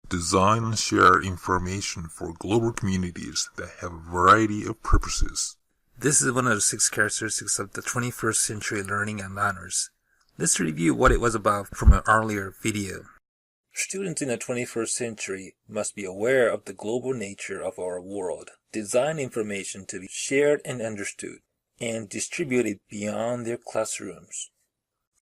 Design and share information for global communities that have a variety of purposes. This is one of the 6 characteristics of the 21st century learning and learners. Let's review what it was about from an earlier video. Students in the 21st century must be aware of the global nature of our world, design information to be shared and understood, and distributed beyond their classrooms.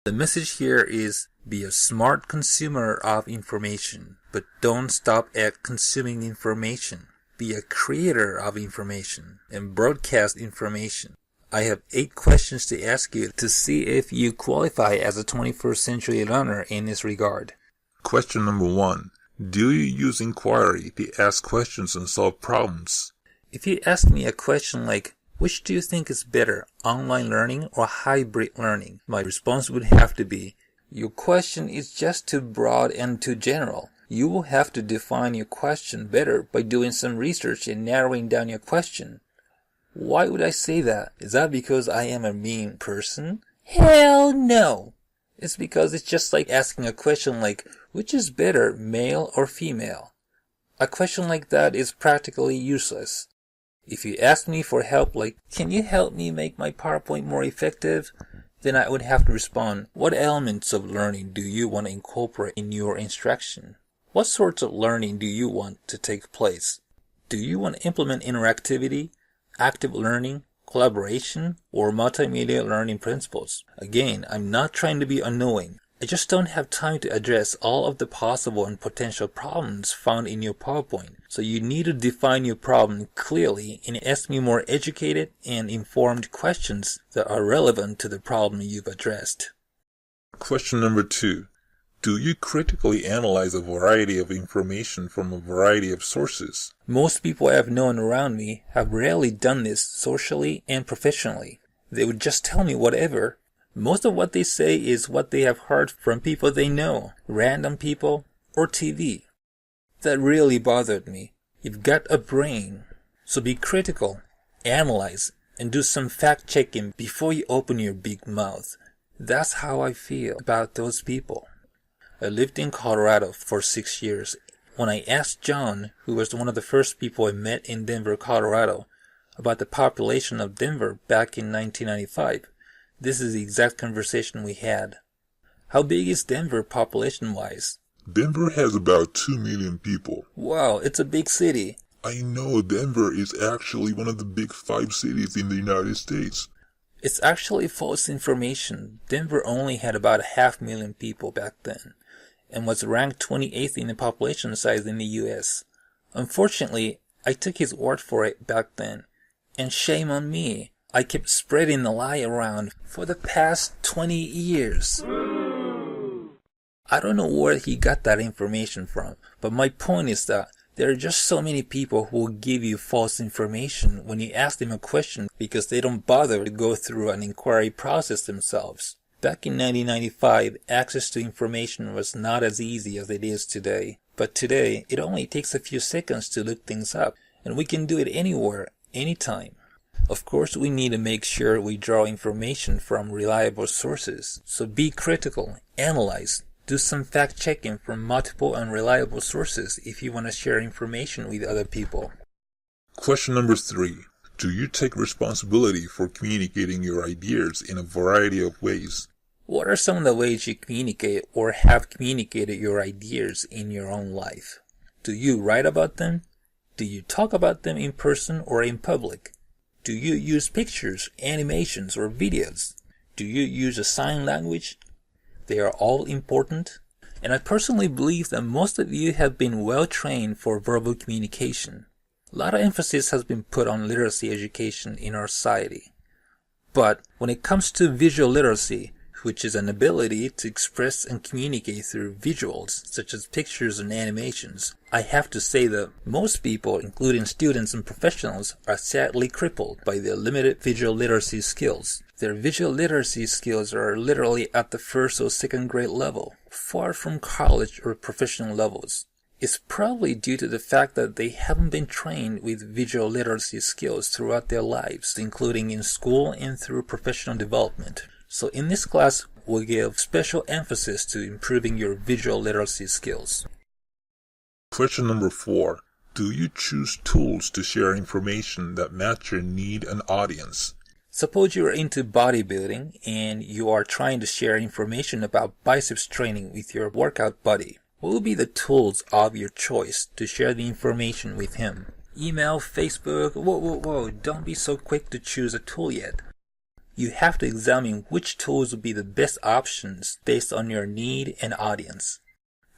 The message here is be a smart consumer of information, but don't stop at consuming information. Be a creator of information and broadcast information. I have 8 questions to ask you to see if you qualify as a 21st century learner in this regard. Question number 1. Do you use inquiry to ask questions and solve problems? If you ask me a question like, which do you think is better, online learning or hybrid learning? My response would have to be, your question is just too broad and too general. You will have to define your question better by doing some research and narrowing down your question. Why would I say that? Is that because I am a mean person? Hell no! It's because it's just like asking a question like, which is better, male or female? A question like that is practically useless. If you ask me for help like, can you help me make my PowerPoint more effective? Then I would have to respond, what elements of learning do you want to incorporate in your instruction? What sorts of learning do you want to take place? Do you want to implement interactivity, active learning, collaboration, or multimedia learning principles? Again, I'm not trying to be annoying. I just don't have time to address all of the possible and potential problems found in your PowerPoint. So you need to define your problem clearly and ask me more educated and informed questions that are relevant to the problem you've addressed. Question number 2. Do you critically analyze a variety of information from a variety of sources? Most people I have known around me have rarely done this socially and professionally. They would just tell me whatever. Most of what they say is what they have heard from people they know, random people, or TV. That really bothered me. You've got a brain, so be critical, analyze, and do some fact-checking before you open your big mouth. That's how I feel about those people. I lived in Colorado for 6 years. When I asked John, who was one of the first people I met in Denver, Colorado, about the population of Denver back in 1995, this is the exact conversation we had. How big is Denver population-wise? Denver has about 2 million people. Wow, it's a big city. I know Denver is actually one of the big 5 cities in the United States. It's actually false information. Denver only had about 500,000 people back then, and was ranked 28th in the population size in the US. Unfortunately, I took his word for it back then, and shame on me. I kept spreading the lie around for the past 20 years. I don't know where he got that information from, but my point is that there are just so many people who will give you false information when you ask them a question because they don't bother to go through an inquiry process themselves. Back in 1995, access to information was not as easy as it is today. But today, it only takes a few seconds to look things up, and we can do it anywhere, anytime. Of course, we need to make sure we draw information from reliable sources. So be critical, analyze, do some fact-checking from multiple and reliable sources if you want to share information with other people. Question number 3. Do you take responsibility for communicating your ideas in a variety of ways? What are some of the ways you communicate or have communicated your ideas in your own life? Do you write about them? Do you talk about them in person or in public? Do you use pictures, animations, or videos? Do you use a sign language? They are all important. And I personally believe that most of you have been well trained for verbal communication. A lot of emphasis has been put on literacy education in our society. But when it comes to visual literacy, which is an ability to express and communicate through visuals, such as pictures and animations, I have to say that most people, including students and professionals, are sadly crippled by their limited visual literacy skills. Their visual literacy skills are literally at the 1st or 2nd grade level, far from college or professional levels. It's probably due to the fact that they haven't been trained with visual literacy skills throughout their lives, including in school and through professional development. So in this class, we'll give special emphasis to improving your visual literacy skills. Question number 4. Do you choose tools to share information that match your need and audience? Suppose you're into bodybuilding and you are trying to share information about biceps training with your workout buddy. What will be the tools of your choice to share the information with him? Email, Facebook, whoa, don't be so quick to choose a tool yet. You have to examine which tools will be the best options based on your need and audience.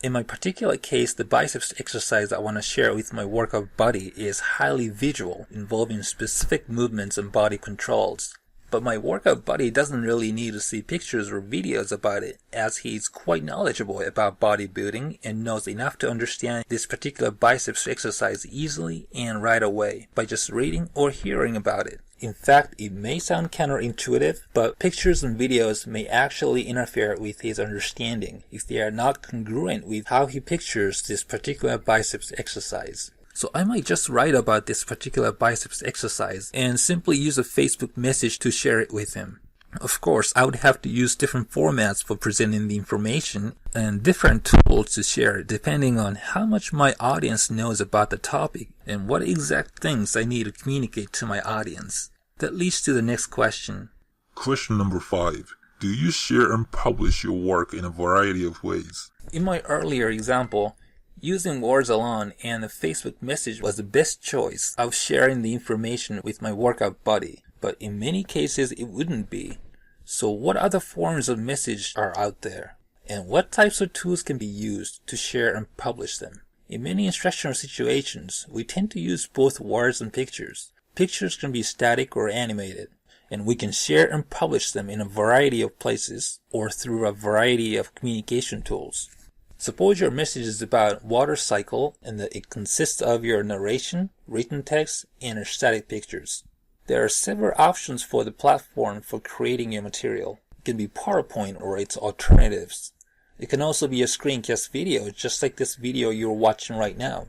In my particular case, the biceps exercise I want to share with my workout buddy is highly visual, involving specific movements and body controls. But my workout buddy doesn't really need to see pictures or videos about it, as he's quite knowledgeable about bodybuilding and knows enough to understand this particular biceps exercise easily and right away by just reading or hearing about it. In fact, it may sound counterintuitive, but pictures and videos may actually interfere with his understanding if they are not congruent with how he pictures this particular biceps exercise. So I might just write about this particular biceps exercise and simply use a Facebook message to share it with him. Of course, I would have to use different formats for presenting the information and different tools to share depending on how much my audience knows about the topic and what exact things I need to communicate to my audience. That leads to the next question. Question number 5. Do you share and publish your work in a variety of ways? In my earlier example, using words alone and a Facebook message was the best choice of sharing the information with my workout buddy. But in many cases it wouldn't be. So what other forms of message are out there? And what types of tools can be used to share and publish them? In many instructional situations, we tend to use both words and pictures. Pictures can be static or animated, and we can share and publish them in a variety of places or through a variety of communication tools. Suppose your message is about water cycle and that it consists of your narration, written text, and static pictures. There are several options for the platform for creating your material. It can be PowerPoint or its alternatives. It can also be a screencast video, just like this video you're watching right now.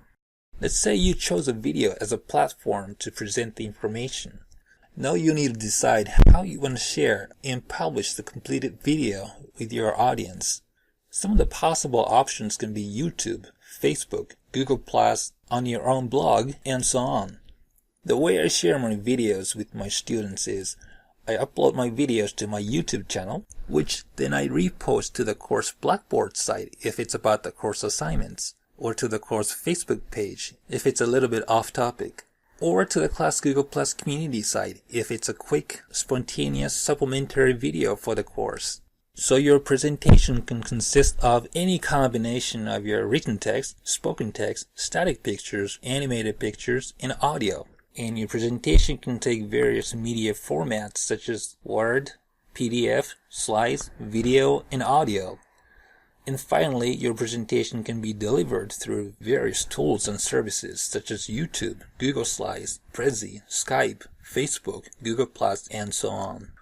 Let's say you chose a video as a platform to present the information. Now you need to decide how you want to share and publish the completed video with your audience. Some of the possible options can be YouTube, Facebook, Google+, on your own blog, and so on. The way I share my videos with my students is I upload my videos to my YouTube channel, which then I repost to the course Blackboard site if it's about the course assignments, or to the course Facebook page if it's a little bit off topic, or to the class Google Plus community site if it's a quick, spontaneous supplementary video for the course. So your presentation can consist of any combination of your written text, spoken text, static pictures, animated pictures, and audio. And your presentation can take various media formats such as Word, PDF, slides, video, and audio. And finally, your presentation can be delivered through various tools and services such as YouTube, Google Slides, Prezi, Skype, Facebook, Google+, and so on.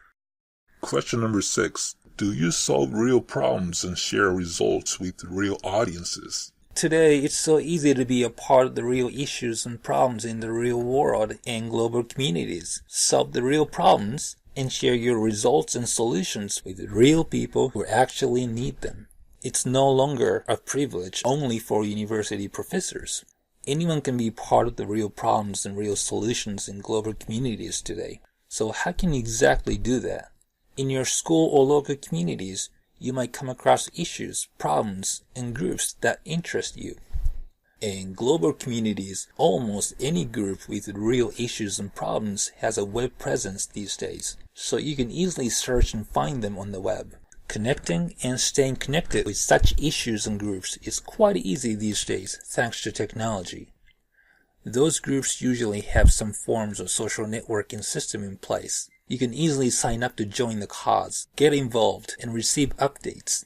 Question number 6. Do you solve real problems and share results with real audiences? Today, it's so easy to be a part of the real issues and problems in the real world and global communities. Solve the real problems and share your results and solutions with real people who actually need them. It's no longer a privilege only for university professors. Anyone can be part of the real problems and real solutions in global communities today. So how can you exactly do that? In your school or local communities, you might come across issues, problems, and groups that interest you. In global communities, almost any group with real issues and problems has a web presence these days, so you can easily search and find them on the web. Connecting and staying connected with such issues and groups is quite easy these days thanks to technology. Those groups usually have some forms of social networking system in place. You can easily sign up to join the cause, get involved, and receive updates.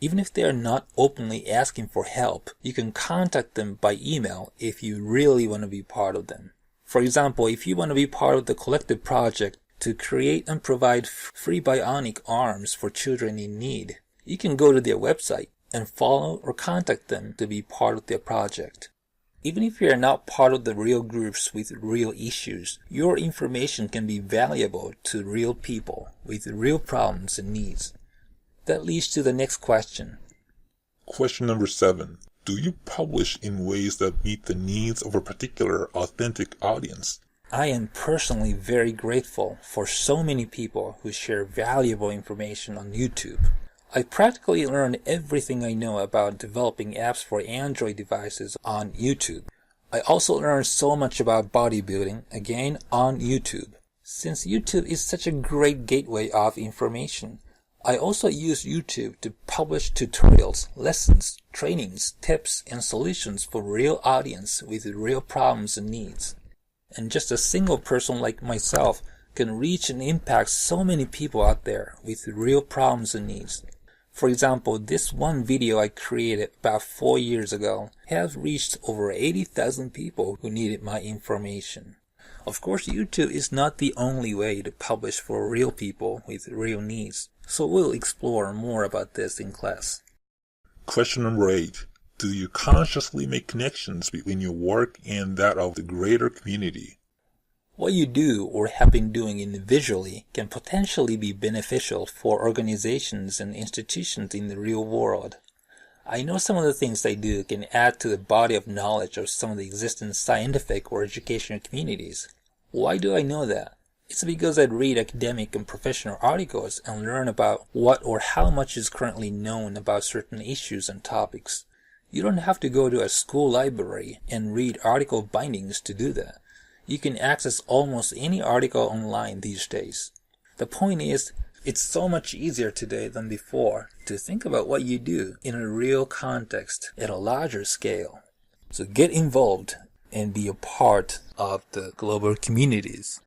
Even if they are not openly asking for help, you can contact them by email if you really want to be part of them. For example, if you want to be part of the collective project to create and provide free bionic arms for children in need, you can go to their website and follow or contact them to be part of their project. Even if you are not part of the real groups with real issues, your information can be valuable to real people with real problems and needs. That leads to the next question. Question number 7. Do you publish in ways that meet the needs of a particular authentic audience? I am personally very grateful for so many people who share valuable information on YouTube. I practically learned everything I know about developing apps for Android devices on YouTube. I also learned so much about bodybuilding, again, on YouTube. Since YouTube is such a great gateway of information, I also use YouTube to publish tutorials, lessons, trainings, tips, and solutions for real audience with real problems and needs. And just a single person like myself can reach and impact so many people out there with real problems and needs. For example, this one video I created about 4 years ago has reached over 80,000 people who needed my information. Of course, YouTube is not the only way to publish for real people with real needs, so we'll explore more about this in class. Question number 8. Do you consciously make connections between your work and that of the greater community? What you do or have been doing individually can potentially be beneficial for organizations and institutions in the real world. I know some of the things I do can add to the body of knowledge of some of the existing scientific or educational communities. Why do I know that? It's because I read academic and professional articles and learn about what or how much is currently known about certain issues and topics. You don't have to go to a school library and read article bindings to do that. You can access almost any article online these days. The point is, it's so much easier today than before to think about what you do in a real context at a larger scale. So get involved and be a part of the global communities.